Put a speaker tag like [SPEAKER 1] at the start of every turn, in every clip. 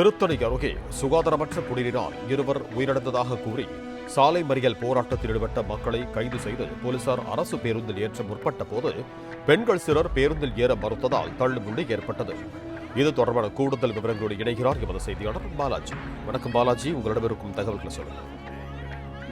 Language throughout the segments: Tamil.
[SPEAKER 1] திருத்தணி அருகே சுகாதாரமற்ற குடிநீரால் இருவர் உயிரிழந்ததாக கூறி சாலை மறியல் போராட்டத்தில் ஈடுபட்ட மக்களை கைது செய்து போலீசார் அரசு பேருந்தில் ஏற்ற முற்பட்ட போது பெண்கள் சிலர் பேருந்தில் ஏற மறுத்ததால் தள்ளுமுள்ளி ஏற்பட்டது. இது தொடர்பான கூடுதல் விவரங்களோடு இணைகிறார் எமது செய்தியாளர் பாலாஜி. வணக்கம் பாலாஜி, உங்களிடம் இருக்கும் தகவல்களை சொல்லுங்கள்.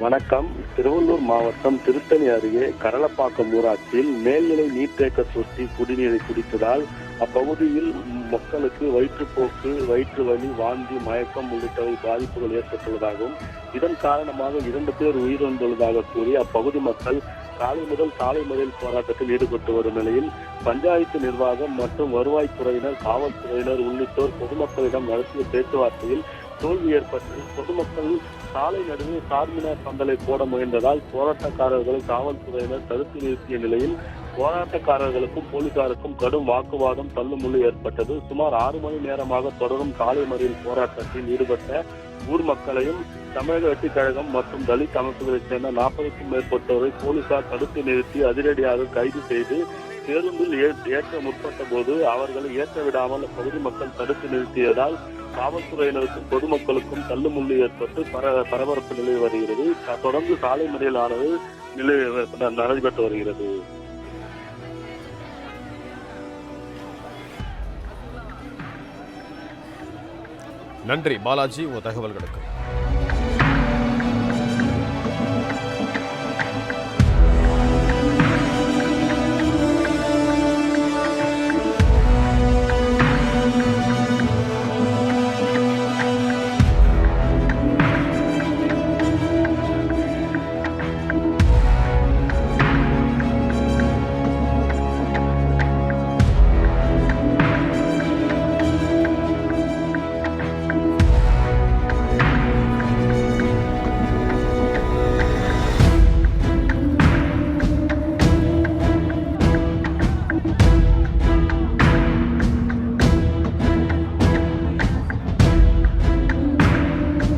[SPEAKER 2] வணக்கம். திருவள்ளூர் மாவட்டம் திருத்தணி அருகே கரளப்பாக்கம் ஊராட்சியில் மேல்நிலை நீர்த்தேக்க தொட்டி குடிநீரை குடித்ததால் அப்பகுதியில் மக்களுக்கு வயிற்றுப்போக்கு, வயிற்று வலி, வாந்தி, மயக்கம் உள்ளிட்டவை பாதிப்புகள் ஏற்பட்டுள்ளதாகவும் இதன் காரணமாக 2 பேர் உயிரிழந்துள்ளதாக கூறி அப்பகுதி மக்கள் காலை முதல் சாலை மறியல் போராட்டத்தில் ஈடுபட்டு வரும் நிலையில் பஞ்சாயத்து நிர்வாகம் மற்றும் வருவாய்த்துறையினர், காவல்துறையினர் உள்ளிட்டோர் பொதுமக்களிடம் நடத்திய பேச்சுவார்த்தையில் தோல்வி ஏற்பட்டு பொதுமக்கள் சாலை நடுவே சார்மினார் பந்தலை போட முயன்றதால் போராட்டக்காரர்களை காவல்துறையினர் தடுத்து நிறுத்திய நிலையில் போராட்டக்காரர்களுக்கும் போலீசாருக்கும் கடும் வாக்குவாதம், தள்ளுமுள்ளு ஏற்பட்டது. சுமார் 6 மணி நேரமாக தொடரும் சாலை மறியல் போராட்டத்தில் ஈடுபட்ட ஊர் மக்களையும் தமிழக வெற்றிக் கழகம் மற்றும் தலித் அமைப்புகளைச் சேர்ந்த 40க்கும் மேற்பட்டோரை போலீசார் தடுத்து நிறுத்தி அதிரடியாக கைது செய்து பேருந்தில் ஏற்ற முற்பட்ட போது அவர்களை ஏற்ற விடாமல் அப்பகுதி மக்கள் தடுத்து நிறுத்தியதால் காவல்துறையினருக்கும் பொதுமக்களுக்கும் தள்ளுமுள்ளு ஏற்பட்டு பரபரப்பு நிலை வருகிறது. தொடர்ந்து சாலை மறியலானது நடைபெற்று வருகிறது.
[SPEAKER 1] நன்றி பாலாஜி, உங்கள் தகவல்களுக்கு.